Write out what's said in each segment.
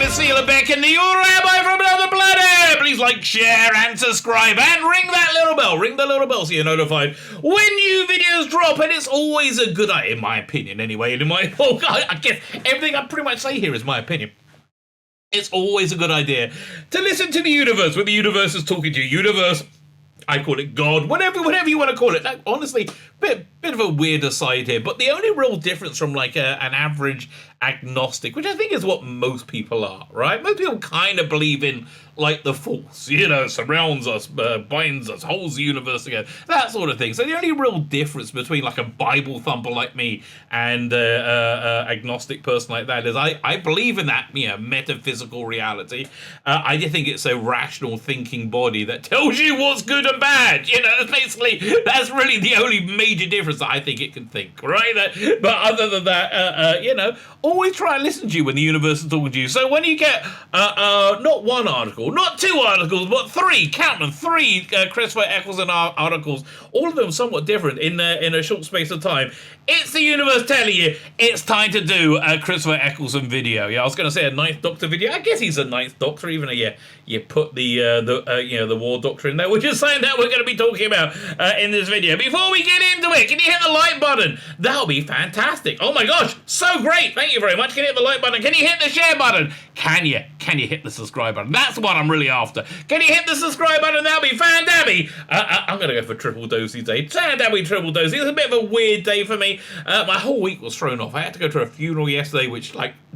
with Tzvi Lebetkin, the Rabbi from another planet. Please like, share, and subscribe, and ring that little bell. Ring the little bell so you're notified when new videos drop. And it's always a good idea, in my opinion, anyway. And in my, I guess everything I pretty much say here is my opinion. It's always a good idea to listen to the universe when the universe is talking to you. Universe, I call it God, whatever you want to call it. Like, honestly, bit of a weird aside here, but the only real difference from like an average agnostic, which I think is what most people are, right? Most people kind of believe in like the force, surrounds us, binds us, holds the universe together, that sort of thing. So the only real difference between like a Bible thumper like me and agnostic person like that is I believe in that metaphysical reality. I just think it's a rational thinking body that tells you what's good and bad. That's really the only major difference that I think it can think, right? But other than that, always try and listen to you when the universe is talking to you. So when you get not one article, not two articles, but three, count them, three Christopher Eccleston articles, all of them somewhat different in a short space of time, it's the universe telling you it's time to do a Christopher Eccleston video. Yeah, I was going to say a Ninth Doctor video. I guess he's a Ninth Doctor, even though you put the War Doctor in there, which is something that we're going to be talking about in this video. Before we get into it, can you hit the like button? That'll be fantastic. Oh my gosh, so great. Thank you very much. Can you hit the like button? Can you hit the share button? Can you hit the subscribe button? That's what I'm really after. Can you hit the subscribe button? That'll be fan-dabby. I'm going to go for triple dosey day. Fan-dabby triple dosey. It's a bit of a weird day for me. My whole week was thrown off. I had to go to a funeral yesterday, which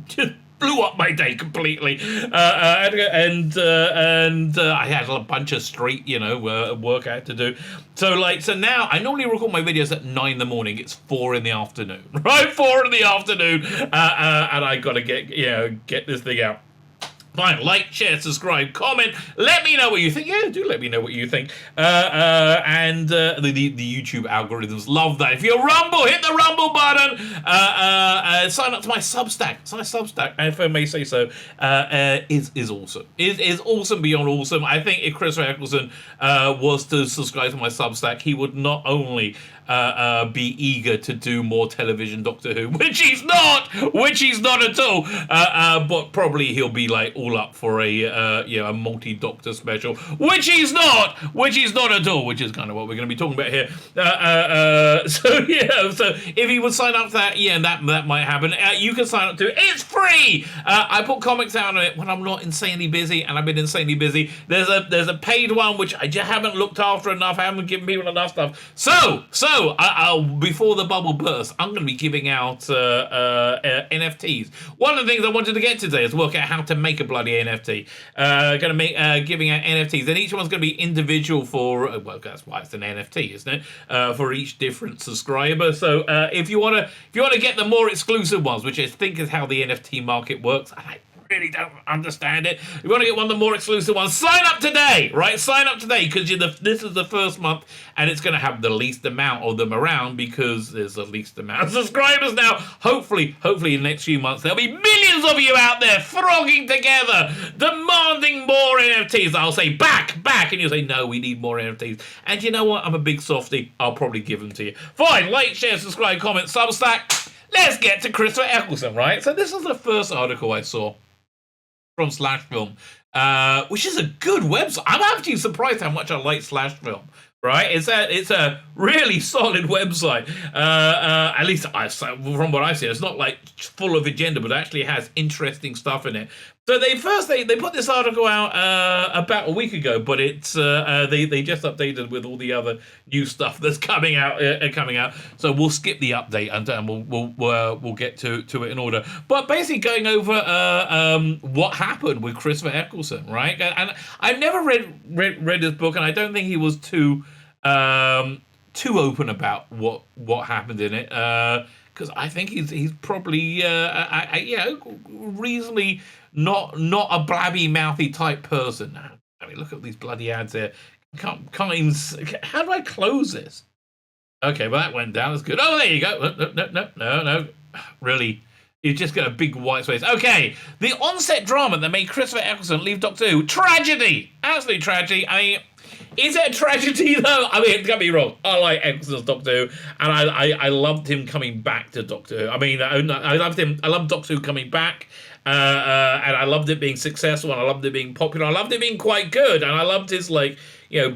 just blew up my day completely. I had to go, and I had a bunch of straight, work I had to do. So now I normally record my videos at 9 in the morning. It's 4 in the afternoon, right? 4 in the afternoon, and I got to get this thing out. Fine, like, share, subscribe, comment. Let me know what you think. Yeah, do let me know what you think. And the YouTube algorithms love that. If you're Rumble, hit the Rumble button. Sign up to my Substack. Substack, if I may say so, is awesome. Is awesome beyond awesome. I think if Christopher Eccleston was to subscribe to my Substack, he would not only be eager to do more television Doctor Who, which he's not at all, but probably he'll be like all up for a multi-Doctor special, which he's not at all, which is kind of what we're going to be talking about here. So if he would sign up to that, that might happen. You can sign up to it. It's free. I put comics out on it when I'm not insanely busy, and I've been insanely busy. There's a paid one which I just haven't looked after enough. I haven't given people enough stuff. So I'll before the bubble bursts, I'm going to be giving out NFTs. One of the things I wanted to get today is work out how to make a bloody NFT. Going to make giving out NFTs, and each one's going to be individual for. Well, that's why it's an NFT, isn't it? For each different subscriber. So if you want to get the more exclusive ones, which I think is how the NFT market works, I really don't understand it. You want to get one of the more exclusive ones, sign up today, right? Sign up today, because this is the first month, and it's going to have the least amount of them around because there's the least amount of subscribers now. Hopefully in the next few months, there'll be millions of you out there frogging together, demanding more NFTs. I'll say, back, and you'll say, no, we need more NFTs. And you know what? I'm a big softie. I'll probably give them to you. Fine, like, share, subscribe, comment, Substack. Let's get to Christopher Eccleston, right? So this is the first article I saw from Slash Film, which is a good website. I'm actually surprised how much I like Slash Film. Right, it's a really solid website. At least from what I see, it's not like full of agenda, but it actually has interesting stuff in it. So they put this article out about a week ago, but it's they just updated with all the other new stuff that's coming out. So we'll skip the update and we'll get to it in order. But basically going over what happened with Christopher Eccleston, right? And I've never read his book, and I don't think he was too open about what happened in it. Because I think he's probably reasonably not a blabby mouthy type person. I mean, look at these bloody ads here. Can't even. How do I close this? Okay, well that went down. That's good. Oh, there you go. No. Really, you just got a big white space. Okay, the onset drama that made Christopher Eccleston leave Doctor Who. Tragedy, absolute tragedy. I mean, is it a tragedy though? I mean, don't get me wrong. I like Eccleston's Doctor Who, and I loved him coming back to Doctor Who. I mean, I loved him. I loved Doctor Who coming back. And I loved it being successful, and I loved it being popular. I loved it being quite good, and I loved his, like,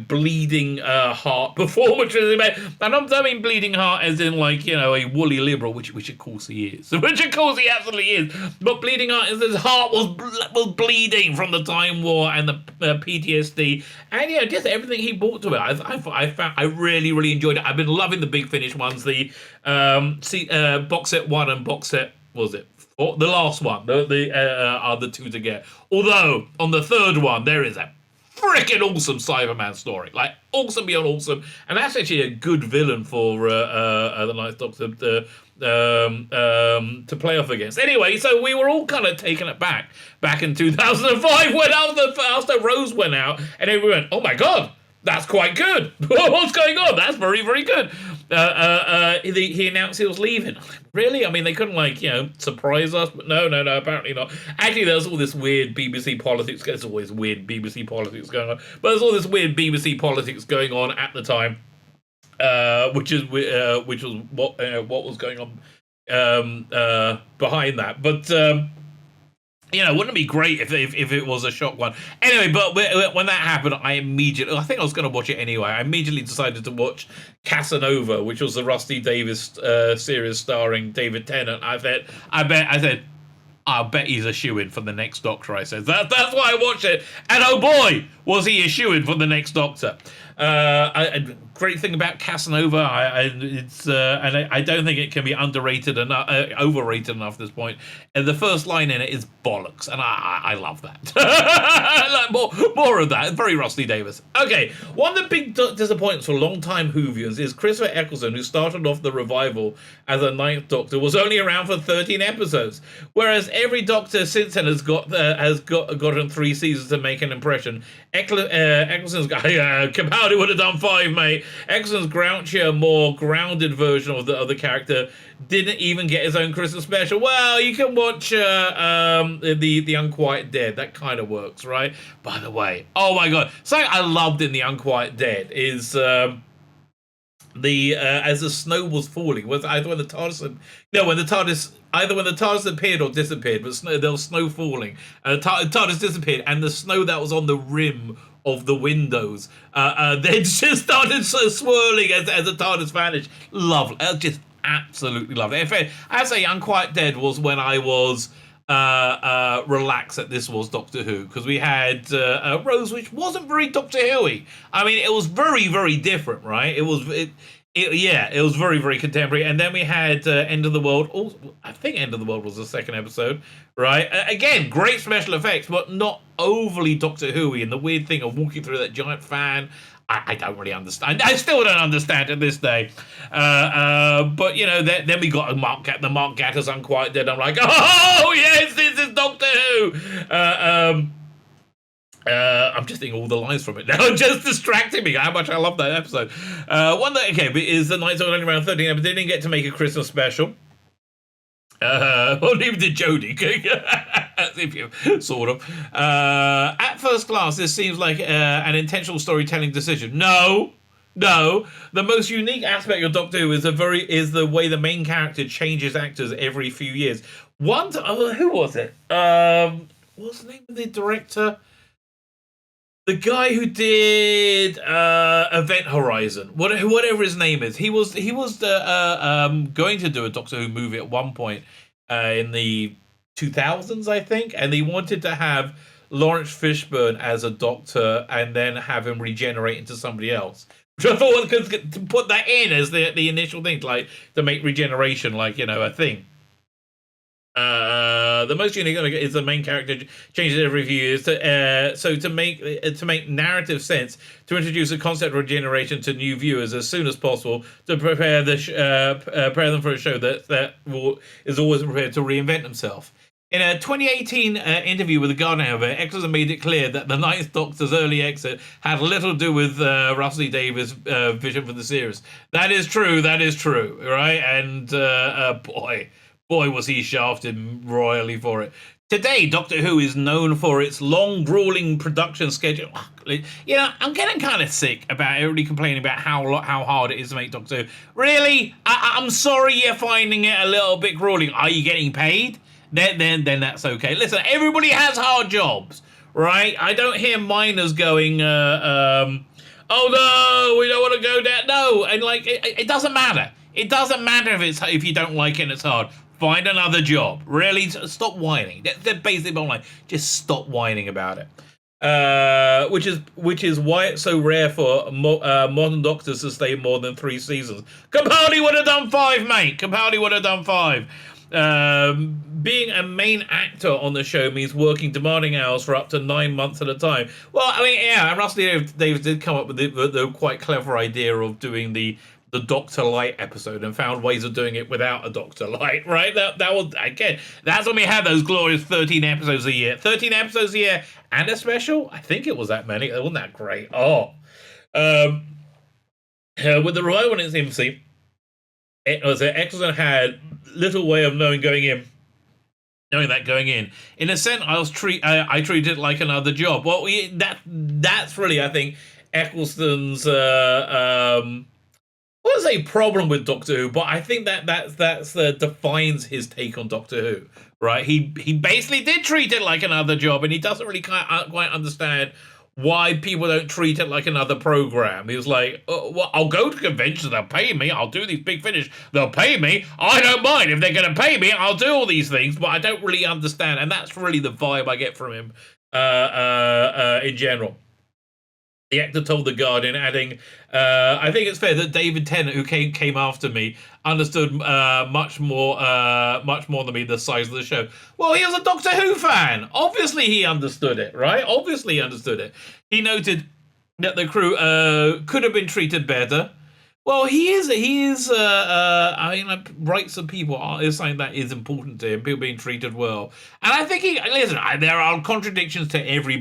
bleeding heart performances. And I don't mean bleeding heart as in, like, a woolly liberal, which of course he is, which of course he absolutely is. But bleeding heart is his heart was bleeding from the Time War and the PTSD, and just everything he brought to it. I really, really enjoyed it. I've been loving the Big Finish ones, the box set 1 and box set, what was it? Or the last one, are the two to get. Although on the third one there is a freaking awesome Cyberman story, like awesome beyond awesome, and that's actually a good villain for the Ninth Doctor to play off against. Anyway, so we were all kind of taken aback back in 2005 when after Rose went out, and everyone went, "Oh my God, that's quite good. What's going on? That's very, very good." He announced he was leaving. Really? I mean, they couldn't, like, surprise us, but no, apparently not. Actually, there's all this weird BBC politics. There's always weird BBC politics going on, but there's all this weird BBC politics going on at the time, which was what was going on behind that. But wouldn't it be great if it was a shock one? Anyway, but when that happened, I think I was going to watch it anyway. I immediately decided to watch Casanova, which was the Rusty Davies series starring David Tennant. I said, I'll bet he's a shoo-in for the next Doctor. I said that's why I watched it, and oh boy, was he a shoo-in for the next Doctor. Great thing about Casanova, I don't think it can be underrated enough, overrated enough at this point. And the first line in it is bollocks, and I love that. I like more of that. Very Rusty Davies. Okay, one of the big disappointments for long-time Whovians is Christopher Eccleston, who started off the revival as a Ninth Doctor, was only around for 13 episodes, whereas every Doctor since then has gotten 3 seasons to make an impression. Eccleston's Capaldi would have done 5, mate. Eccleston's grouchier, more grounded version of the character didn't even get his own Christmas special. Well, you can watch the Unquiet Dead. That kind of works, right? By the way, oh my God, something I loved in the Unquiet Dead is as the snow was falling, was either when the TARDIS appeared or disappeared, but there was snow falling. TARDIS disappeared, and the snow that was on the rim of the windows they just started swirling as the TARDIS vanished. Lovely. Just absolutely lovely. In fact, I say Unquiet Dead was when I was relaxed that this was Doctor Who, because we had Rose, which wasn't very Doctor Who-y. I mean, it was very, very different, right? It was very, very contemporary. And then we had End of the World. I think End of the World was the second episode, right? Again, great special effects, but not overly Doctor Who-y. And the weird thing of walking through that giant fan, I don't really understand. I still don't understand to this day. But, then we got the Mark Gatiss Unquiet Dead. I'm like, oh, yes, this is Doctor Who. I'm just thinking all the lines from it now, just distracting me. How much I love that episode. Is the Nights only around 13 episodes. They didn't get to make a Christmas special. Well, neither did Jodie. If you sort of. At first glance, this seems like an intentional storytelling decision. No. The most unique aspect of Doctor Who is the way the main character changes actors every few years. Who was it? What's the name of the director? The guy who did Event Horizon, whatever his name is, he was going to do a Doctor Who movie at one point in the 2000s, I think, and he wanted to have Lawrence Fishburne as a Doctor and then have him regenerate into somebody else. Which I thought to put that in as the initial thing, like to make regeneration a thing. The most unique is the main character changes every few years. To make narrative sense, to introduce a concept of regeneration to new viewers as soon as possible, to prepare them for a show that is always prepared to reinvent himself. In a 2018 interview with The Guardian, Eccleston made it clear that the Ninth Doctor's early exit had little to do with Rusty Davies' vision for the series. That is true, right? And boy, was he shafted royally for it. Today, Doctor Who is known for its long, grueling production schedule. I'm getting kind of sick about everybody complaining about how hard it is to make Doctor Who. Really? I'm sorry you're finding it a little bit grueling. Are you getting paid? then that's okay. Listen, everybody has hard jobs, right? I don't hear miners going, oh no, we don't want to go down. No, and like it doesn't matter. It doesn't matter if you don't like it and it's hard. Find another job. Really, stop whining. They're basically bottom line. Just stop whining about it. Which is why it's so rare for modern doctors to stay more than 3 seasons. Capaldi would have done 5, mate. Capaldi would have done 5. Being a main actor on the show means working demanding hours for up to 9 months at a time. Well, I mean, yeah, Rusty Davis did come up with the quite clever idea of doing the Dr. Light episode and found ways of doing it without a Dr. Light, right? That was, again, that's when we had those glorious 13 episodes a year. 13 episodes a year and a special? I think it was that many. Wasn't that great? Oh. With the revival in its infancy, Eccleston had little way of knowing that going in. In a sense, I treated it like another job. Well, that's really, I think, Eccleston's I wouldn't say problem with Doctor Who, but I think that's defines his take on Doctor Who, right? He basically did treat it like another job, and he doesn't really quite understand why people don't treat it like another program. He was like, oh, well, I'll go to conventions, they'll pay me, I'll do these big finish, they'll pay me, I don't mind, if they're going to pay me, I'll do all these things, but I don't really understand, and that's really the vibe I get from him in general. The actor told The Guardian, adding, I think it's fair that David Tennant, who came after me, understood much more than me the size of the show. Well, he was a Doctor Who fan. Obviously he understood it, right? Obviously he understood it. He noted that the crew could have been treated better. Well, he is. I mean, like, rights of people is something that is important to him. People being treated well, and I think there are contradictions to every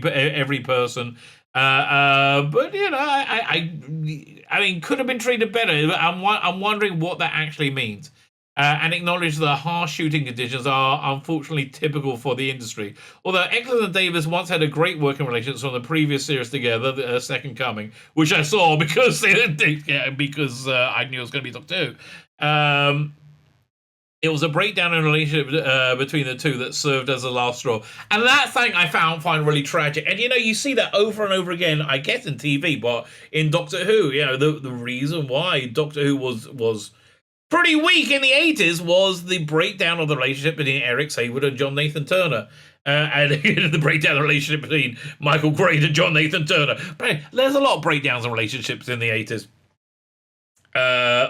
person. But you know, I mean, could have been treated better. I'm wondering what that actually means. And acknowledge that harsh shooting conditions are unfortunately typical for the industry. Although Eccleston and Davis once had a great working relationship from the previous series together, the Second Coming, which I saw because I knew it was going to be Doctor Who. It was a breakdown in relationship between the two that served as a last straw. And that's something I find really tragic. And, you know, you see that over and over again, I guess in TV, but in Doctor Who, you know, the reason why Doctor Who was pretty weak in the 80s was the breakdown of the relationship between Eric Saward and John Nathan Turner. And the breakdown of the relationship between Michael Grade and John Nathan Turner. But there's a lot of breakdowns in relationships in the 80s.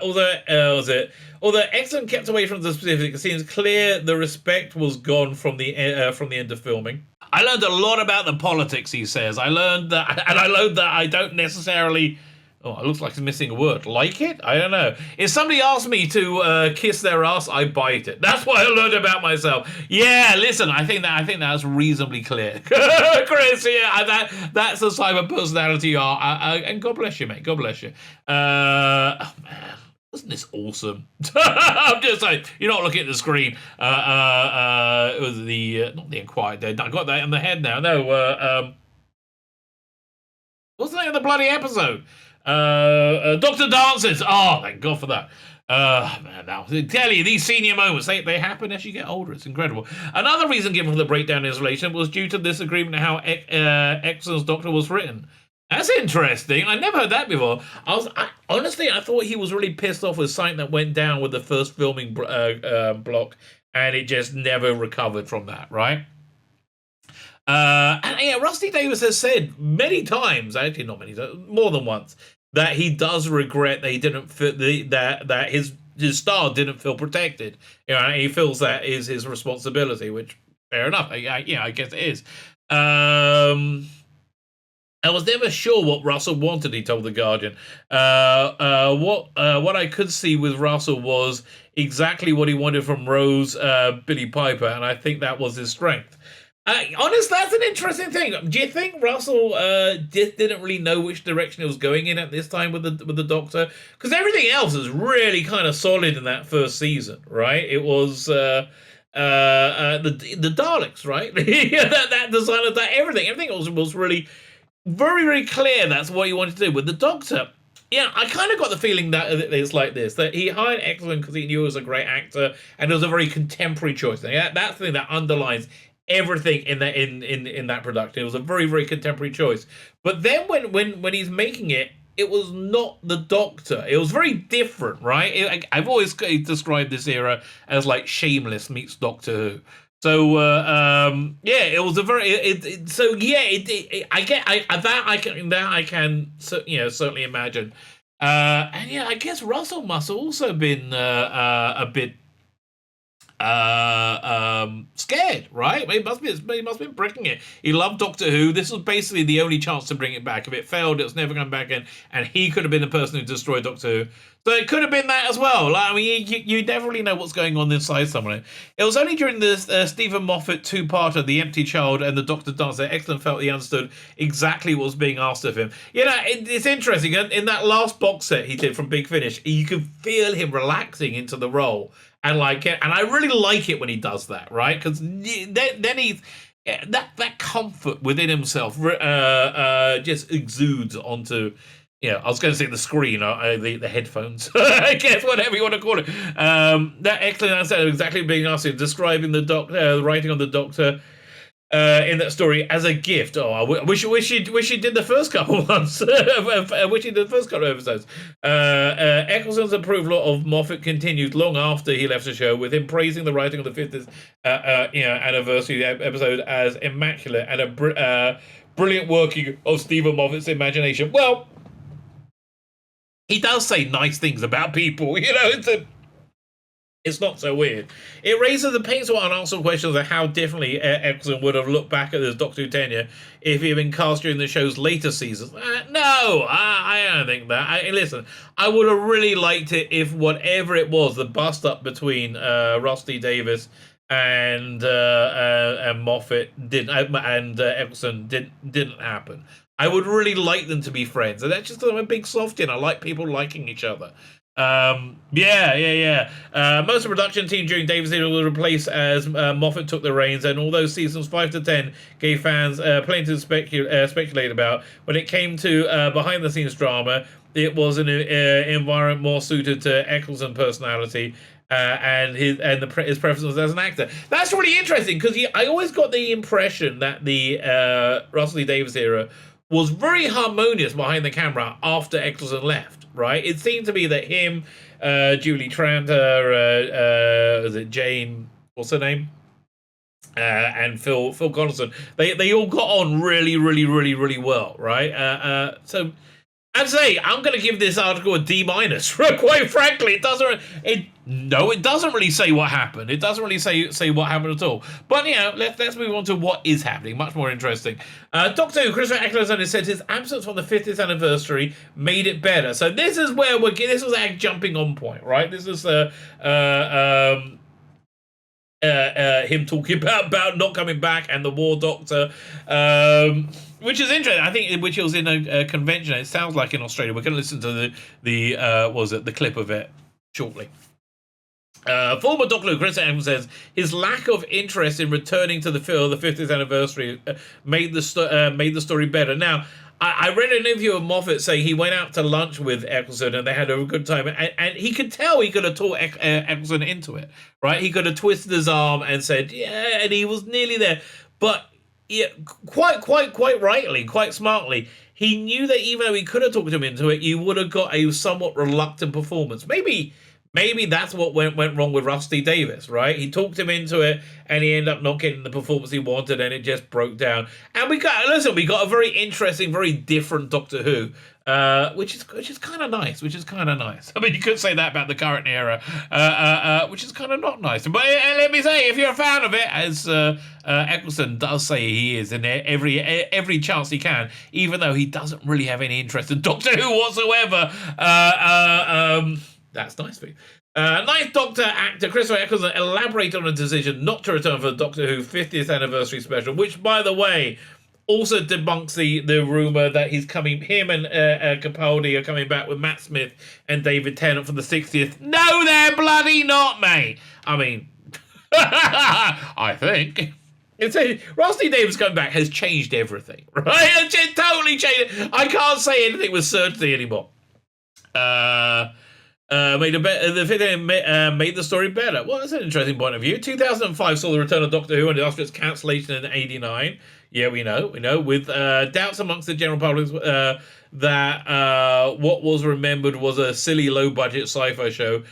Although Eccleston kept away from the specifics, it seems clear the respect was gone from the end of filming. I learned a lot about the politics, he says. I learned that I don't necessarily... Oh, it looks like it's missing a word. Like it? I don't know. If somebody asks me to kiss their ass, I bite it. That's what I learned about myself. Yeah, listen, I think that's reasonably clear. Chris, yeah, that's the type of personality you are. And God bless you, mate. God bless you. Oh, man. Wasn't this awesome? I'm just like, you're not looking at the screen. It was not the Unquiet Dead. I got that in the head now. No, what's the name of the bloody episode? Dr. Dances. Oh, thank God for that. Man, now I tell you, these senior moments, they happen as you get older. It's incredible. Another reason given for the breakdown in his relation was due to disagreement on how Eccleston's Doctor was written. That's interesting. I never heard that before. Honestly, I thought he was really pissed off with something that went down with the first filming block, and it just never recovered from that, right? And yeah, Rusty Davis has said many times, actually not many times, more than once, that he does regret that he didn't fit that his star didn't feel protected. You know, he feels that is his responsibility, which fair enough. I guess it is. I was never sure what Russell wanted, he told The Guardian. What I could see with Russell was exactly what he wanted from Rose Billy Piper, and I think that was his strength. Honestly, that's an interesting thing. Do you think Russell didn't really know which direction he was going in at this time with the Doctor? Because everything else is really kind of solid in that first season, right? It was the Daleks, right? that design of that everything was really very, very clear. That's what he wanted to do with the Doctor. yeah, I kind of got the feeling that it's like this, that he hired Eccleston because he knew he was a great actor, and it was a very contemporary choice. That's the thing that underlines everything in that production. It was a very, very contemporary choice. But then when he's making it, it was not the Doctor. It was very different, right? I've always described this era as like Shameless meets Doctor Who. So yeah, it was a very. I can certainly imagine. And yeah, I guess Russell must have also been a bit scared, right? He must have been breaking it. He loved Doctor Who. This was basically the only chance to bring it back. If it failed, it was never going back in, and he could have been the person who destroyed Doctor Who. So it could have been that as well. Like, I mean, you definitely know what's going on inside someone. It was only during the Stephen Moffat two-parter, The Empty Child and The Doctor Dance, that Eccleston felt he understood exactly what was being asked of him. You know, it's interesting. In that last box set he did from Big Finish, you could feel him relaxing into the role. And like it, and I really like it when he does that, right? Because then he's that comfort within himself just exudes onto, I was going to say the screen, the headphones, I guess, whatever you want to call it. That excellent answer, exactly being asked, describing the Doctor, writing on the Doctor. In that story as a gift. Oh, I wish he did the first couple ones. I wish he did the first couple of episodes. Eccleston's approval of Moffat continued long after he left the show, with him praising the writing of the 50th anniversary episode as immaculate and a brilliant working of Stephen Moffat's imagination. Well, he does say nice things about people. It's not so weird. It raises the painful unanswered questions of how differently Eccleston would have looked back at his Doctor Who tenure if he had been cast during the show's later seasons. No, I don't think that. Listen, I would have really liked it if whatever it was, the bust-up between Rusty Davies and Moffat didn't, and Eccleston didn't happen. I would really like them to be friends, and that's just I'm a big softie, and I like people liking each other. Most of the production team during Davies' era was replaced as Moffat took the reins, and although seasons 5 to 10 gave fans plenty to speculate about, when it came to behind-the-scenes drama, it was an environment more suited to Eccleston's personality and his preferences as an actor. That's really interesting, because I always got the impression that the Russell Davies era was very harmonious behind the camera after Eccleston left, right? It seemed to be that him, Julie Tranter, was it Jane, what's her name? And Phil Connelson, they all got on really, really, really, really well, right? So I'd say I'm going to give this article a D-. Quite frankly, it doesn't really say what happened. It doesn't really say what happened at all. But let's move on to what is happening. Much more interesting. Doctor Who, Christopher Eccleston has said his absence from the 50th anniversary made it better. So this is where this was our jumping on point, right? This is him talking about not coming back and the War Doctor. Which is interesting. I think which was in a convention. It sounds like in Australia. We're going to listen to the clip of it shortly. Former Doctor Who Chris Evans says his lack of interest in returning to the 50th anniversary made the story better. Now, I read an interview of Moffat say he went out to lunch with Eccleston and they had a good time, and he could tell he could have taught Eccleston into it, right? He could have twisted his arm and said, yeah, and he was nearly there. But yeah, quite rightly, quite smartly, he knew that even though he could have talked him into it, you would have got a somewhat reluctant performance. Maybe that's what went wrong with Rusty Davies, right? He talked him into it, and he ended up not getting the performance he wanted, and it just broke down. And we got a very interesting, very different Doctor Who, which is kind of nice. I mean, you could say that about the current era, which is kind of not nice. But let me say, if you're a fan of it, as Eccleston does say he is, in every chance he can, even though he doesn't really have any interest in Doctor Who whatsoever. That's nice for you. Ninth Doctor actor Christopher Eccleston elaborated on a decision not to return for the Doctor Who 50th anniversary special, which, by the way, also debunks the rumour that him and Capaldi are coming back with Matt Smith and David Tennant for the 60th. No, they're bloody not, mate. I mean, I think. Rusty Davies coming back has changed everything, right? It totally changed. I can't say anything with certainty anymore. Made the story better. Well, that's an interesting point of view. 2005 saw the return of Doctor Who and after its cancellation in '89. Yeah, we know, with doubts amongst the general public that what was remembered was a silly, low-budget sci-fi show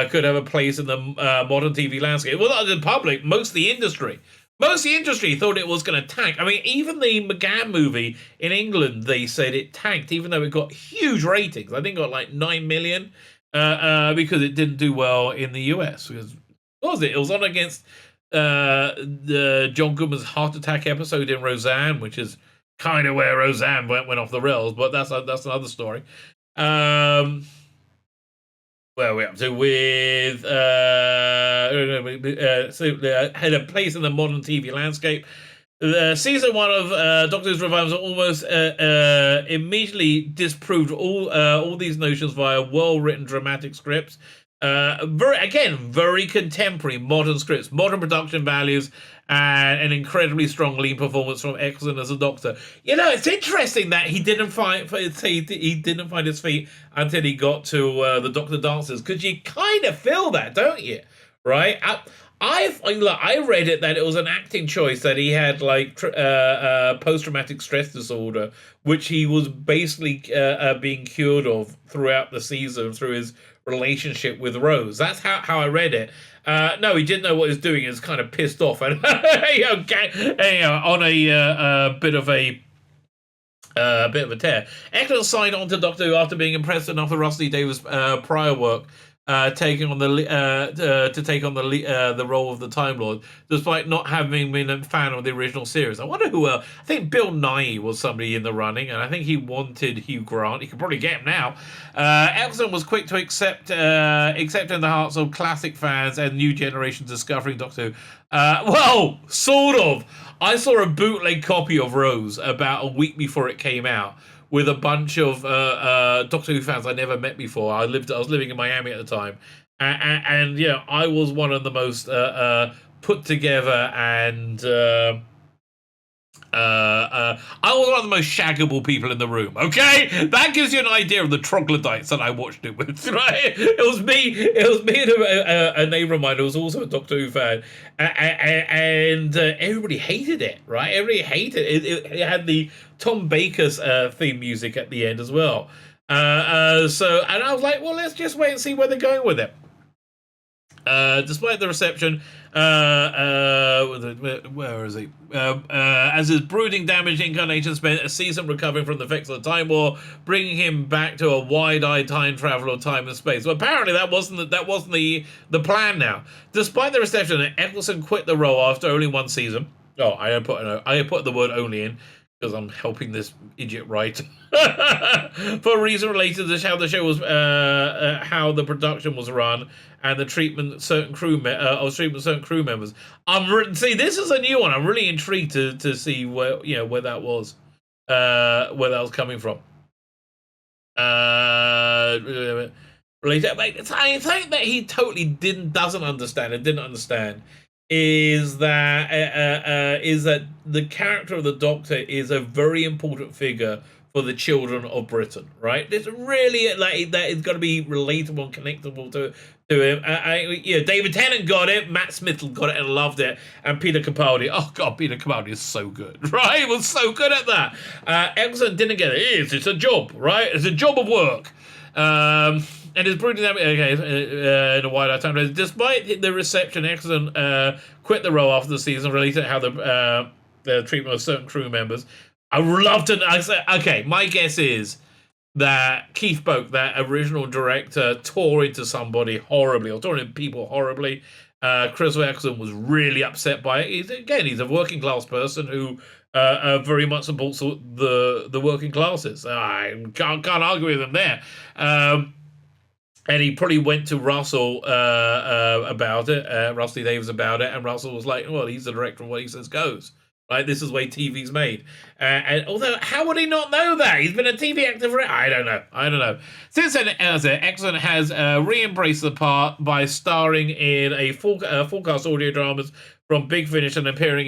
could have a place in the modern TV landscape. Well, not the public, most of the industry. Most of the industry thought it was going to tank. I mean, even the McGann movie in England, they said it tanked, even though it got huge ratings. I think it got like 9 million because it didn't do well in the US. Because, what was it? It was on against the John Goodman's heart attack episode in Roseanne, which is kind of where Roseanne went off the rails, but that's another story. Where are we up to with had a place in the modern TV landscape. Season 1 of Doctor Who's revivals almost immediately disproved all these notions via well-written dramatic scripts. Very contemporary, modern scripts, modern production values, and an incredibly strong lead performance from Eccleston as a Doctor. You know, it's interesting that he didn't find his feet until he got to the Doctor Dancers, because you kind of feel that, don't you? Right? I read it that it was an acting choice, that he had like post-traumatic stress disorder, which he was basically being cured of throughout the season through his relationship with Rose. That's how I read it. No, he didn't know what he was doing. He was kind of pissed off and on a bit of a tear. Eccleston signed on to Doctor Who after being impressed enough with Rusty Davis' prior work, taking on the role of the Time Lord, despite not having been a fan of the original series. I wonder who else. I think Bill Nighy was somebody in the running, and I think he wanted Hugh Grant. He could probably get him now. Eccleston was quick to accept in the hearts of classic fans and new generations discovering Doctor Who. Well, sort of. I saw a bootleg copy of Rose about a week before it came out, with a bunch of Doctor Who fans I never met before. I was living in Miami at the time, and yeah, I was one of the most put together and I was one of the most shaggable people in the room. Okay, that gives you an idea of the troglodytes that I watched it with. Right? It was me and a neighbor of mine who was also a Doctor Who fan, and everybody hated it. Right? Everybody hated it. It had the Tom Baker's theme music at the end as well. And I was like, well, let's just wait and see where they're going with it. Despite the reception, where is he? As his brooding, damaged incarnation spent a season recovering from the effects of the Time War, bringing him back to a wide-eyed time travel of time and space. Well, apparently that wasn't the plan. Now, despite the reception, Eccleston quit the role after only one season. Oh, I put the word "only" in, because I'm helping this idiot write. For a reason related to how the show was, how the production was run, and the treatment of certain crew members. See, this is a new one. I'm really intrigued to see where that was coming from. Related, I think that he totally didn't understand is that the character of the Doctor is a very important figure for the children of Britain, right? It's really like that. It's got to be relatable and connectable to him. David Tennant got it, Matt Smith got it and loved it, and Peter Capaldi. Oh God, Peter Capaldi is so good, right? He was so good at that. Eccleston didn't get it. It's a job, right? It's a job of work. And his brooding in a wide-eyed time. Despite the reception, Eccleston quit the role after the season, related to how the treatment of certain crew members. I would love to. Okay, my guess is that Keith Boak, that original director, tore into somebody horribly, or tore into people horribly. Chris Eccleston was really upset by it. He's a working class person who very much supports the working classes. I can't argue with him there. And he probably went to Russell about it, Rusty Davis about it, and Russell was like, well, he's the director of what he says goes. Right, this is the way TV's made. And although, how would he not know that? He's been a TV actor for it. I don't know. Since then, Eccleston has re-embraced the part by starring in full cast audio dramas from Big Finish and appearing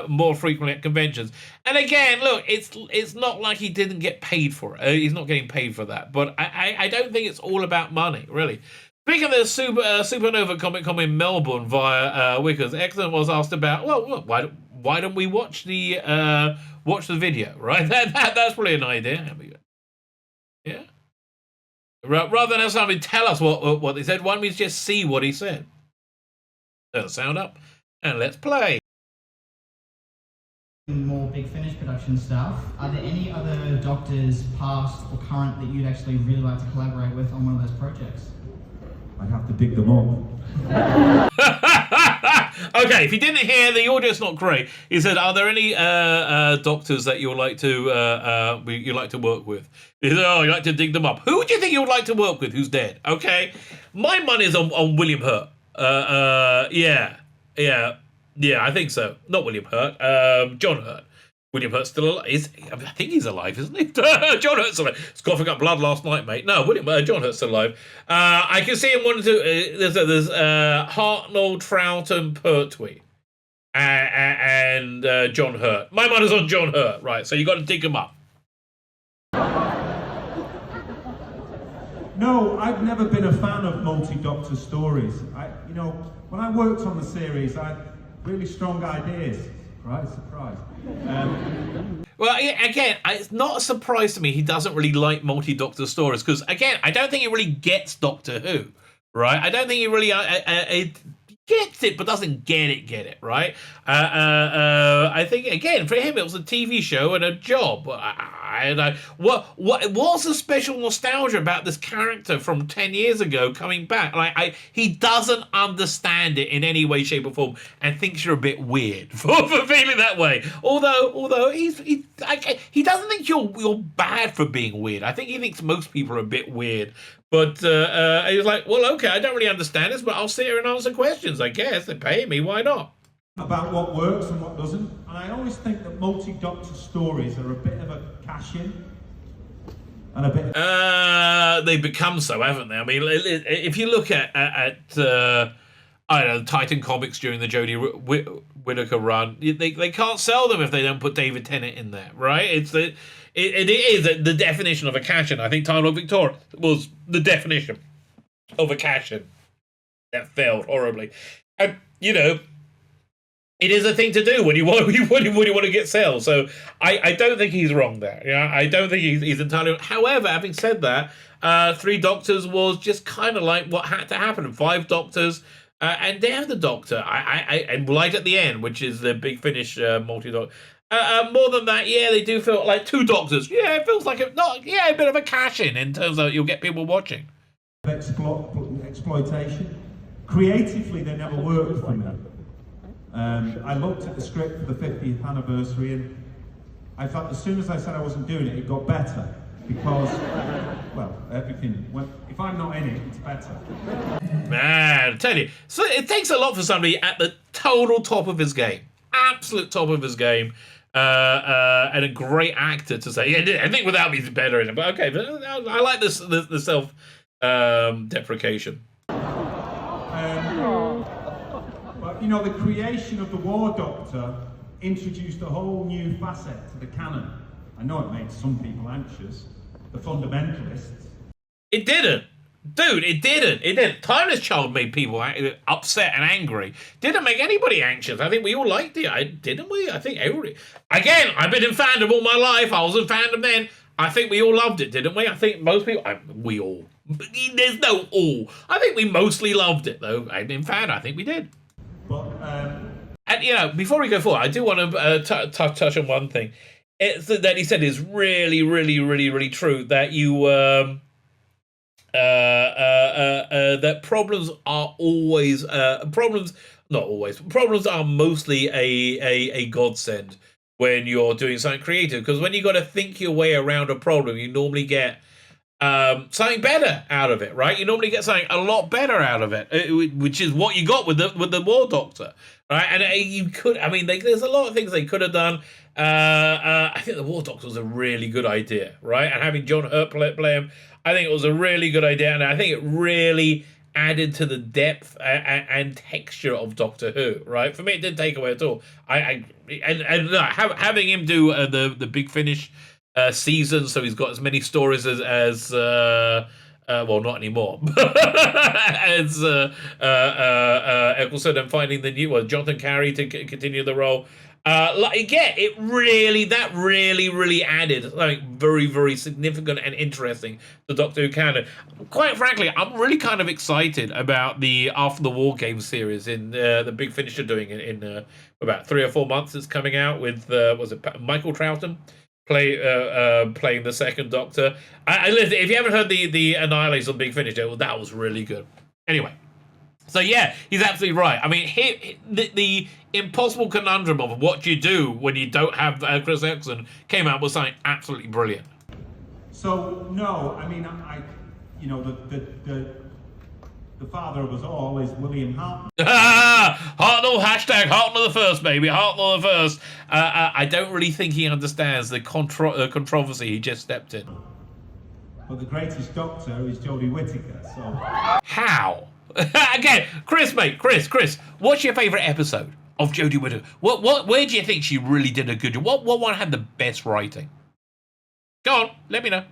more frequently at conventions. And again, look, it's not like he didn't get paid for it. He's not getting paid for that. But I don't think it's all about money, really. Speaking of the Supernova Comic Con in Melbourne via Wickers, Eccleston was asked about, well, why don't we watch the video, right? That's probably an idea. Yeah. Rather than have somebody tell us what they said, why don't we just see what he said? Turn the sound up and let's play. More Big Finish production stuff. Are there any other doctors, past or current, that you'd actually really like to collaborate with on one of those projects? I'd have to dig them up. Okay, if you didn't hear, the audio's not great. He said, "Are there any doctors that you'd like to work with?" He said, "Oh, you like to dig them up. Who would you think you would like to work with? Who's dead?" Okay, my money's on William Hurt. Yeah, I think so. Not William Hurt. John Hurt. William Hurt's still alive. I think he's alive, isn't he? John Hurt's alive. He's coughing up blood last night, mate. No, John Hurt's still alive. I can see him wanting to. There's Hartnell, Troughton, Pertwee, and John Hurt. My money's on John Hurt, right? So you got to dig him up. No, I've never been a fan of multi-doctor stories. When I worked on the series, I had really strong ideas. Surprise. Well, again, it's not a surprise to me he doesn't really like multi-doctor stories, because, again, I don't think he really gets Doctor Who, right? I don't think he really gets it, but doesn't get it, right? I think, again, for him, it was a TV show and a job. What was the special nostalgia about this character from 10 years ago coming back? He doesn't understand it in any way, shape, or form, and thinks you're a bit weird for feeling that way. Although he doesn't think you're bad for being weird. I think he thinks most people are a bit weird. But he was like, well, okay, I don't really understand this, but I'll sit here and answer questions, I guess. They pay me, why not? About what works and what doesn't. And I always think that multi-doctor stories are a bit of a cash-in. And a bit... They've become so, haven't they? I mean, if you look at I don't know, Titan Comics during the Jodie Whittaker run, they can't sell them if they don't put David Tennant in there, right? It is the definition of a cash-in. I think Time Lord Victoria was the definition of a cash-in. That failed horribly. And, it is a thing to do when you want to get sales. So I don't think he's wrong there. I don't think he's entirely wrong. However, having said that, 3 Doctors was just kind of like what had to happen. 5 Doctors, and they have the Doctor. And right at the end, which is the Big Finish multi-Doctor. More than that, yeah, they do feel like 2 Doctors. Yeah, it feels like a bit of a cash-in terms of you'll get people watching. Exploitation. Creatively, they never worked for me. I looked at the script for the 50th anniversary, and I thought as soon as I said I wasn't doing it, it got better. Because, well, everything, if I'm not in it, it's better. Man, I tell you, so it takes a lot for somebody at the total top of his game. Absolute top of his game. And a great actor to say, yeah, I think without me he's better in it. But okay, I like this the self deprecation. But the creation of the War Doctor introduced a whole new facet to the canon. I know it made some people anxious, the fundamentalists. It didn't. Dude, it didn't. Timeless Child made people upset and angry. Didn't make anybody anxious. I think we all liked it. Didn't we? I think everybody... Again, I've been in fandom all my life. I was in fandom then. I think we all loved it, didn't we? I think most people... we all. There's no all. I think we mostly loved it, though. In fandom, I think we did. But, and, before we go forward, I do want to touch on one thing. It's that he said is really, really, really, really true. That you... that problems are always problems are mostly a godsend when you're doing something creative, because when you got to think your way around a problem, you normally get something better out of it, right? You normally get something a lot better out of it, which is what you got with the War Doctor, right? And there's a lot of things they could have done. I think the War Doctor was a really good idea, right? And having John Hurt play him, I think it was a really good idea, and I think it really added to the depth and texture of Doctor Who, right? For me, it didn't take away at all. Having him do the Big Finish season, so he's got as many stories as well, not anymore, as Eccleston, and finding the new one, Jonathan Carey to continue the role. It really added something very, very significant and interesting to Doctor Who canon. Quite frankly, I'm really kind of excited about the After the War game series in the Big Finish are doing it in about 3 or 4 months. It's coming out with Michael Troughton playing the second Doctor. Listen, if you haven't heard the Annihilators on Big Finish, that was really good. Anyway. So yeah, he's absolutely right. I mean, the impossible conundrum of what do you do when you don't have Chris Eccleston came out with something absolutely brilliant. So no, I mean, the father of us all is William Hartnell. Hartnell, hashtag Hartnell the first, baby. Hartnell the first. I don't really think he understands the controversy he just stepped in. But the greatest Doctor is Jodie Whittaker. So how? Again, Chris, what's your favourite episode of Jodie Whittaker? Where do you think she really did a good job? What one had the best writing? Go on, let me know.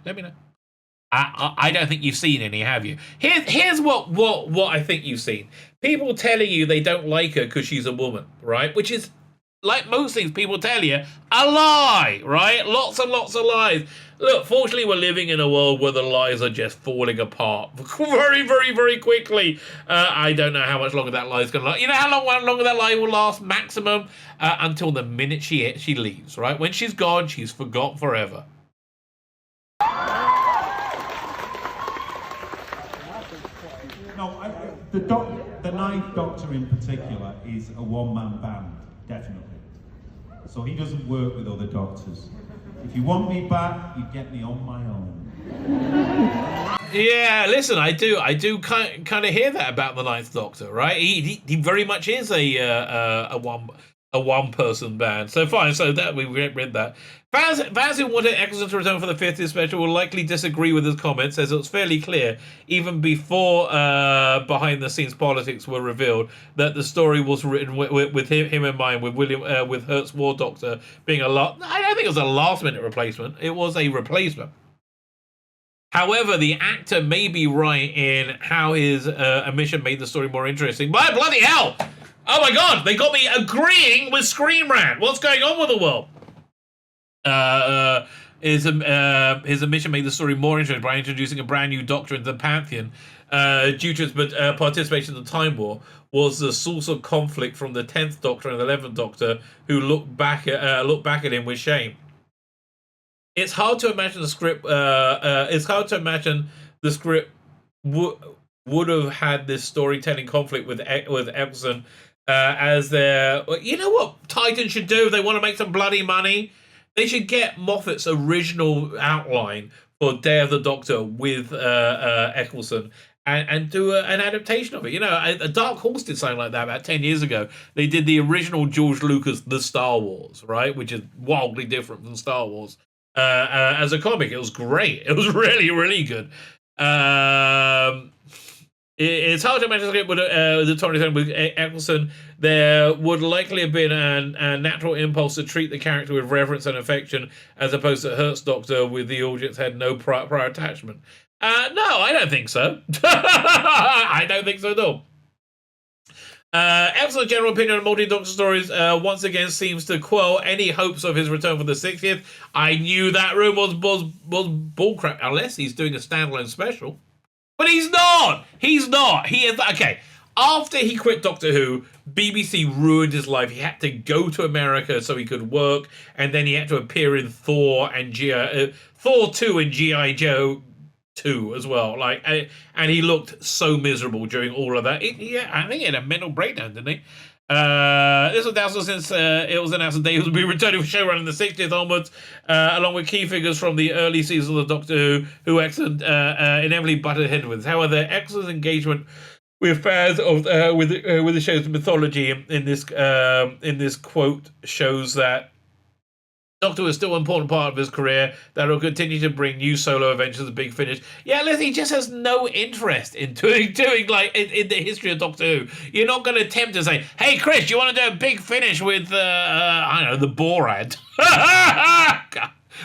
I don't think you've seen any, have you? Here's what I think you've seen. People telling you they don't like her because she's a woman, right? Which is, like most things people tell you, a lie, right? Lots and lots of lies. Look, fortunately, we're living in a world where the lies are just falling apart very, very, very quickly. I don't know how much longer that lie is going to last. You know how long longer that lie will last? Maximum until the minute she leaves, right? When she's gone, she's forgot forever. No, the Ninth Doctor in particular is a one-man band, definitely. So he doesn't work with other Doctors. If you want me back, you get me on my own. Yeah, listen, I do kind of hear that about the Ninth Doctor, right? He very much is a one person band. So fine, so that we read that. Fans who wanted Eccleston to return for the 50th special will likely disagree with his comments, as it's fairly clear, even before behind-the-scenes politics were revealed, that the story was written with him in mind, with William with Hurt's War Doctor being I don't think it was a last-minute replacement. It was a replacement. However, the actor may be right in how his omission made the story more interesting. By bloody hell! Oh my God! They got me agreeing with Screen Rant. What's going on with the world? His omission made the story more interesting by introducing a brand new Doctor into the Pantheon. Due to his participation in the Time War, was the source of conflict from the 10th Doctor and the 11th Doctor, who looked back at him with shame. It's hard to imagine the script. Would have had this storytelling conflict with Eccleston as their. You know what Titan should do if they want to make some bloody money? They should get Moffat's original outline for Day of the Doctor with Eccleston and do an adaptation of it. You know, a Dark Horse did something like that about 10 years ago. They did the original George Lucas The Star Wars, right? Which is wildly different from Star Wars. As a comic, it was great. It was really, really good. It's hard to imagine with the Tony thing with Eccleston. There would likely have been a natural impulse to treat the character with reverence and affection, as opposed to Hurt's Doctor, with the audience had no prior attachment. No, I don't think so. I don't think so at all. Eccleston's general opinion on multi-Doctor stories once again seems to quell any hopes of his return for the 60th. I knew that room was bullcrap, unless he's doing a standalone special. But he's not! He's not! He is... Okay, after he quit Doctor Who, BBC ruined his life. He had to go to America so he could work, and then he had to appear in Thor 2 and G.I. Joe 2 as well. And he looked so miserable during all of that. I think he had a mental breakdown, didn't he? This was announced since it was announced that he would be returning for showrunning in the 60th onwards, along with key figures from the early seasons of Doctor who Eccleston inevitably butted heads with. However, Eccleston's engagement with fans of with the show's mythology in this quote shows that Doctor Who is still an important part of his career that will continue to bring new solo adventures and big finish. Yeah, listen, he just has no interest in doing like in the history of Doctor Who. You're not going to attempt to say, "Hey, Chris, you want to do a big finish with I don't know, the Borat?"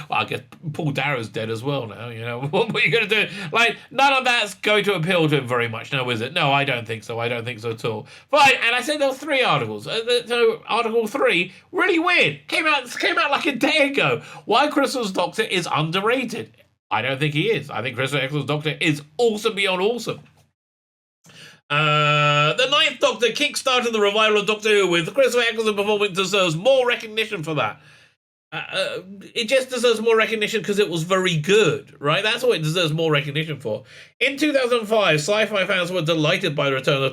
Well, I guess Paul Darrow's dead as well now, you know. What are you going to do? Like, none of that's going to appeal to him very much now, is it? No, I don't think so. I don't think so at all. Fine, and I said there were 3 articles. So, Article 3, really weird. Came out like a day ago. Why Christmas Doctor is underrated. I don't think he is. I think Christopher Eccleston's Doctor is awesome beyond awesome. The Ninth Doctor kickstarted the revival of Doctor Who with Christopher Eccleston performing deserves more recognition for that. It just deserves more recognition because it was very good, right? That's what it deserves more recognition for. In 2005, sci-fi fans were delighted by the return of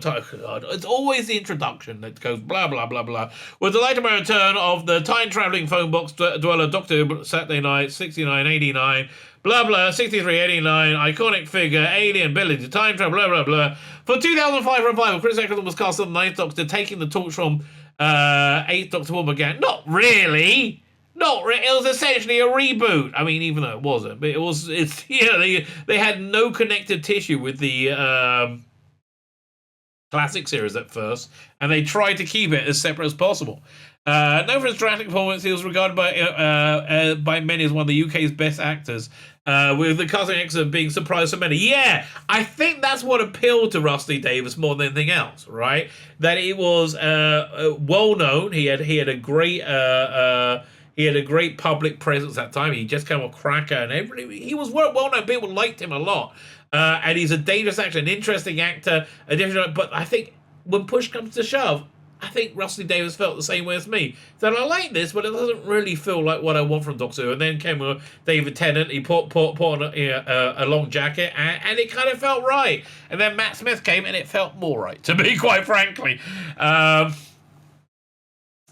it's always the introduction that goes blah, blah, blah, blah. We're delighted by the return of the time-traveling phone box dweller Doctor Who Saturday Night, 69, 89, blah, blah, 63, 89, iconic figure, alien ability, time travel, blah, blah, blah. For 2005 revival, Chris Eccleston was cast as the Ninth Doctor, taking the torch from 8th Doctor Paul McGann. Not really. It was essentially a reboot. I mean, even though it wasn't, but it's you know, they had no connective tissue with the classic series at first, and they tried to keep it as separate as possible. Known for his dramatic performance, he was regarded by many as one of the UK's best actors, with the casting excellent being surprised so many. Yeah, I think that's what appealed to Rusty Davies more than anything else, right? That it was well known. He had a great. He had a great public presence at that time. He just came a cracker, and he was well known. People liked him a lot, and he's a dangerous actor, an interesting actor, a different. But I think when push comes to shove, I think Rusty Davies felt the same way as me. That I like this, but it doesn't really feel like what I want from Doctor Who. And then came David Tennant. He put on a long jacket, and it kind of felt right. And then Matt Smith came, and it felt more right, to be quite frankly.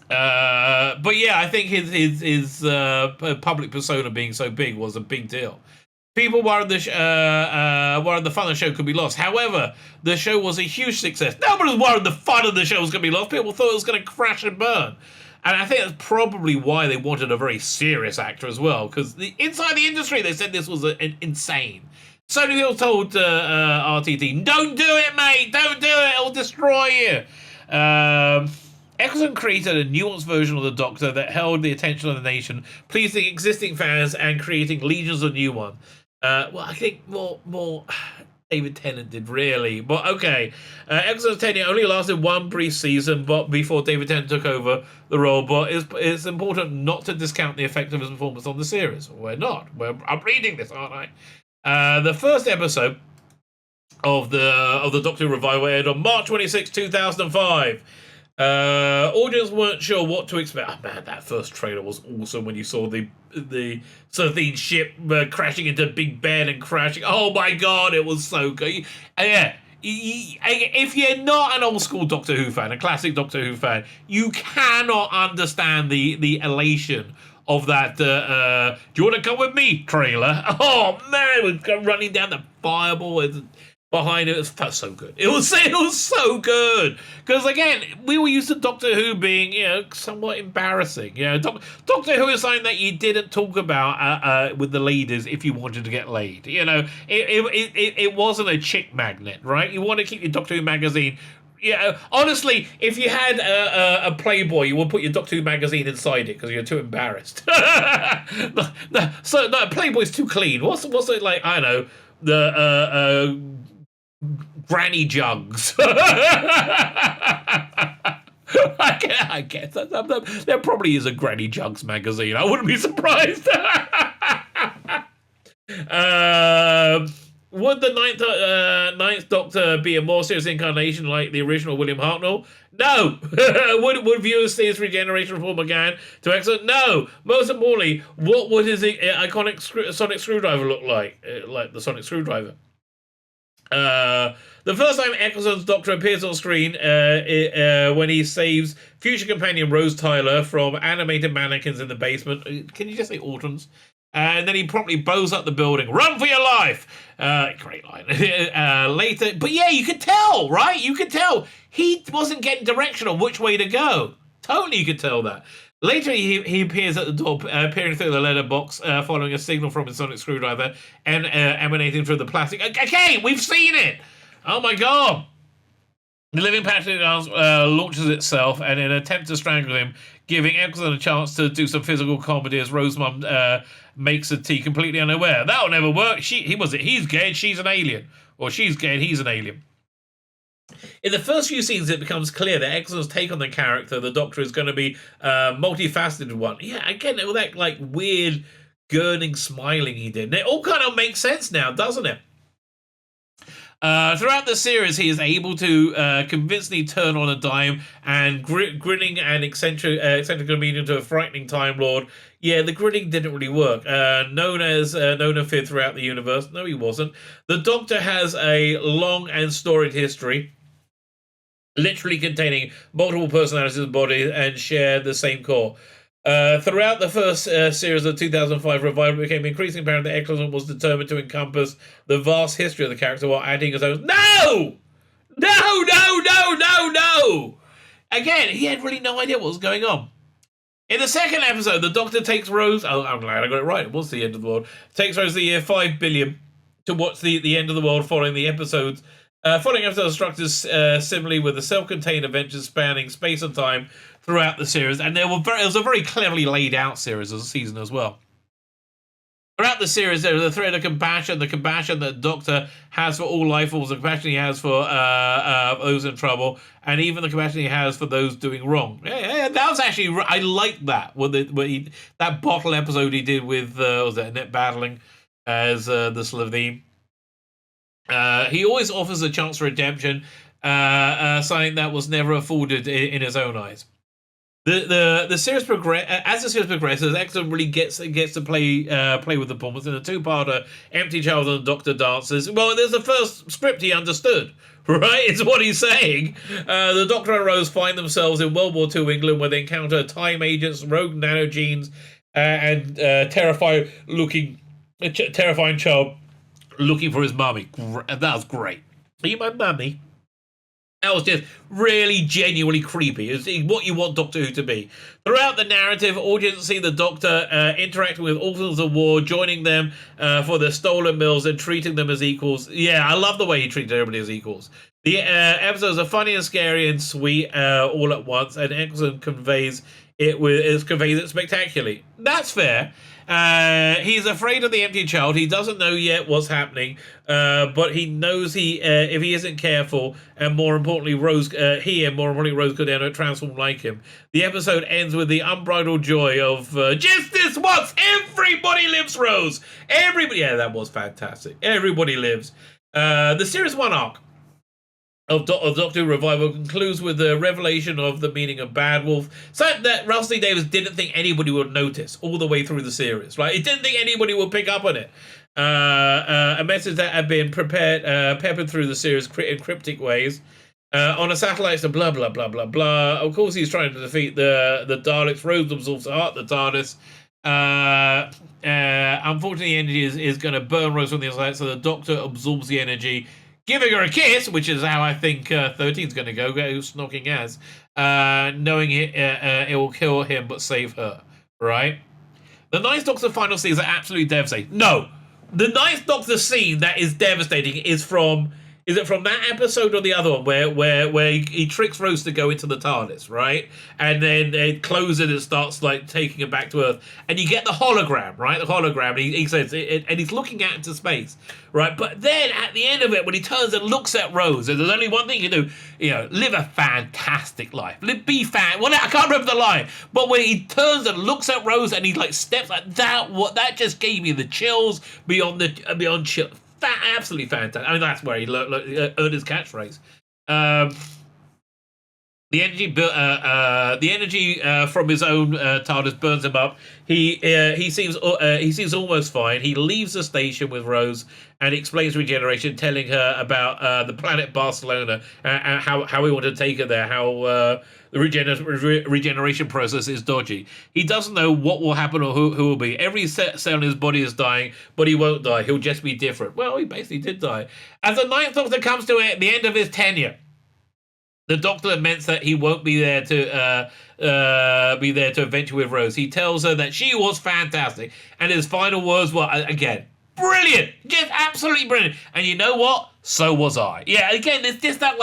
But yeah, I think his public persona being so big was a big deal. People worried the fun of the show could be lost. However, the show was a huge success. Nobody was worried the fun of the show was going to be lost. People thought it was going to crash and burn. And I think that's probably why they wanted a very serious actor as well. Because inside the industry, they said this was insane. So many people told RTD, "Don't do it, mate. Don't do it. It'll destroy you." Eccleston created a nuanced version of the Doctor that held the attention of the nation, pleasing existing fans and creating legions of new ones. Well, I think more David Tennant did, really. But okay, Eccleston's tenure only lasted one brief season, but before David Tennant took over the role. But it's important not to discount the effect of his performance on the series. We're not. I'm reading this, aren't I? The first episode of the Doctor Who revival aired on March 26, 2005. Audience weren't sure what to expect. Oh man, that first trailer was awesome when you saw the Sardine ship crashing into Big Ben and crashing. Oh my god, it was so good. Yeah, if you're not an old school Doctor Who fan, a classic Doctor Who fan, you cannot understand the elation of that do you want to come with me trailer. Oh man, we're running down the fireball behind it. It felt so good. It was so good. Because again, we were used to Doctor Who being, somewhat embarrassing. Doctor Who is something that you didn't talk about with the ladies if you wanted to get laid. It wasn't a chick magnet, right? You want to keep your Doctor Who magazine. Yeah, honestly, if you had a Playboy, you would put your Doctor Who magazine inside it because you're too embarrassed. No, Playboy's too clean. What's it like? I don't know, the Granny Jugs. I guess there probably is a Granny Jugs magazine. I wouldn't be surprised. Would the ninth Doctor be a more serious incarnation like the original William Hartnell? No. Would viewers see his regeneration from Paul McGann to Eccleston? No. Most importantly, what would his iconic sonic screwdriver look like? Like the sonic screwdriver. The first time Eccleston's Doctor appears on screen when he saves future companion Rose Tyler from animated mannequins in the basement. Can you just say Autons? And then he promptly blows up the building. Run for your life! Great line. Later, but yeah, you could tell, right? You could tell he wasn't getting direction on which way to go. Totally, you could tell that. Later, he appears at the door, peering through the letterbox, following a signal from his sonic screwdriver and emanating through the plastic. Okay, we've seen it! Oh my god! The living Patrick launches itself, and in an attempt to strangle him, giving Eccleston a chance to do some physical comedy as Rosamund makes a tea completely unaware. That'll never work. He's gay, she's an alien. Or she's gay, he's an alien. In the first few scenes, it becomes clear that Eccleston's take on the character, the Doctor, is going to be a multifaceted one. Yeah, again, all that like weird gurning smiling he did. And it all kind of makes sense now, doesn't it? Throughout the series, he is able to convincingly turn on a dime and grinning and eccentric comedian to a frightening Time Lord. Yeah, the grinning didn't really work. Known a fifth throughout the universe. No, he wasn't. The Doctor has a long and storied history, literally containing multiple personalities in the body and share the same core. Throughout the first series of 2005 revival, it became increasingly apparent that Eccleston was determined to encompass the vast history of the character while adding his own. No! No! Again, he had really no idea what was going on. In the second episode, the Doctor takes Rose. Oh, I'm glad I got it right. It was the end of the world. Takes Rose the year 5 billion to watch the end of the world following the episodes. Following episodes structured similarly with the self-contained adventures spanning space and time throughout the series, and it was a very cleverly laid out series as a season as well. Throughout the series, there is a thread of compassion, the compassion that the Doctor has for all life forms, the compassion he has for those in trouble, and even the compassion he has for those doing wrong. Yeah, that was actually, I liked that. That bottle episode he did with, was that Annette Battling as the Slovene. He always offers a chance for redemption, something that was never afforded in his own eyes. The series as the series progresses, Eccleston really gets to play with the performance in a two-parter, Empty Child and the Doctor Dances. Well, there's the first script he understood, right? It's what he's saying. The Doctor and Rose find themselves in World War II England, where they encounter time agents, rogue nanogenes, and terrifying child looking for his mummy. That was great. Are you my mummy? That was just really genuinely creepy. It's what you want Doctor Who to be. Throughout the narrative, audiences see the Doctor interacting with orphans of war, joining them for their stolen meals and treating them as equals. Yeah, I love the way he treated everybody as equals. The episodes are funny and scary and sweet all at once, and Eccleston conveys it spectacularly. That's fair. He's afraid of the empty child. He doesn't know yet what's happening, but he knows if he isn't careful, and more importantly, Rose could end up transform like him. The episode ends with the unbridled joy of just this once. Everybody lives, Rose. Everybody. Yeah, that was fantastic. Everybody lives. The series 1 arc of Doctor Who Revival concludes with the revelation of the meaning of Bad Wolf, something that Russell Davies didn't think anybody would notice all the way through the series, right? He didn't think anybody would pick up on it. A message that had been peppered through the series in cryptic ways. On a satellite, so blah, blah, blah, blah, blah. Of course, he's trying to defeat the Daleks. Rose absorbs the heart of the TARDIS. Unfortunately, the energy is going to burn Rose from the inside, so the Doctor absorbs the energy, giving her a kiss, which is how I think 13's going to go snocking as, knowing it will kill him but save her, right? The Ninth Doctor final scenes are absolutely devastating. No, the Ninth Doctor scene that is devastating is from... Is it from that episode or the other one where he tricks Rose to go into the TARDIS, right? And then it closes and it starts like taking him back to Earth. And you get the hologram, right? The hologram. He says, and he's looking out into space, right? But then at the end of it, when he turns and looks at Rose, and there's only one thing you can do, live a fantastic life. Well, I can't remember the line, but when he turns and looks at Rose and he like steps like that, that just gave me the chills beyond chill. Absolutely fantastic. I mean, that's where he earned his catchphrase. The energy from his own TARDIS burns him up. He seems almost fine. He leaves the station with Rose and explains regeneration, telling her about the planet Barcelona and how we want to take her there. How the regeneration process is dodgy. He doesn't know what will happen or who will be. Every cell in his body is dying, but he won't die. He'll just be different. Well, he basically did die. As the Ninth Doctor comes to the end of his tenure, The Doctor laments that he won't be there to adventure with Rose. He tells her that she was fantastic, and his final words were, again, brilliant, just absolutely brilliant. And you know what? So was I. Yeah, again, there's just that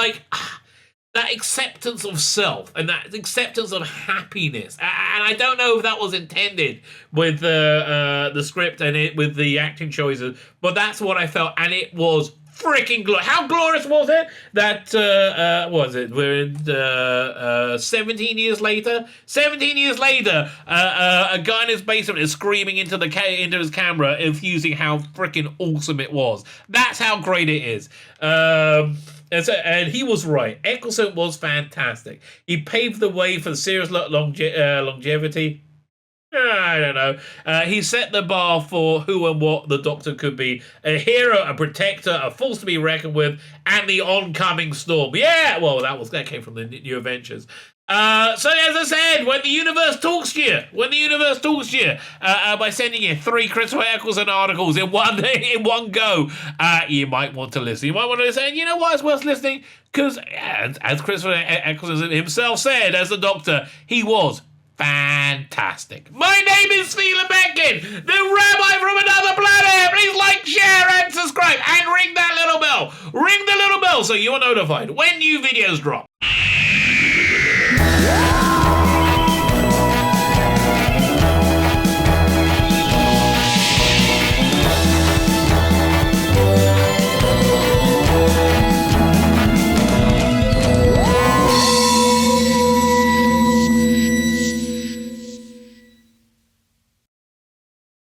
that acceptance of self and that acceptance of happiness. And I don't know if that was intended with the script and with the acting choices, but that's what I felt, and it was freaking glorious. How glorious was it that, we're in 17 years later? 17 years later, a guy in his basement is screaming into his camera, infusing how freaking awesome it was. That's how great it is. And he was right. Eccleston was fantastic. He paved the way for the series' longevity. I don't know. He set the bar for who and what the Doctor could be. A hero, a protector, a force to be reckoned with, and the oncoming storm. Yeah, well, that came from the New Adventures. So as I said, when the universe talks to you, by sending you 3 Christopher Eccleston articles in one go, you might want to listen. You might want to listen, and you know why it's worth listening? Because, as Christopher Eccleston himself said, as the Doctor, he was fantastic. My name is Tzvi Lebetkin, the Rabbi from another planet. Please like, share, and subscribe, and ring that little bell. Ring the little bell so you are notified when new videos drop.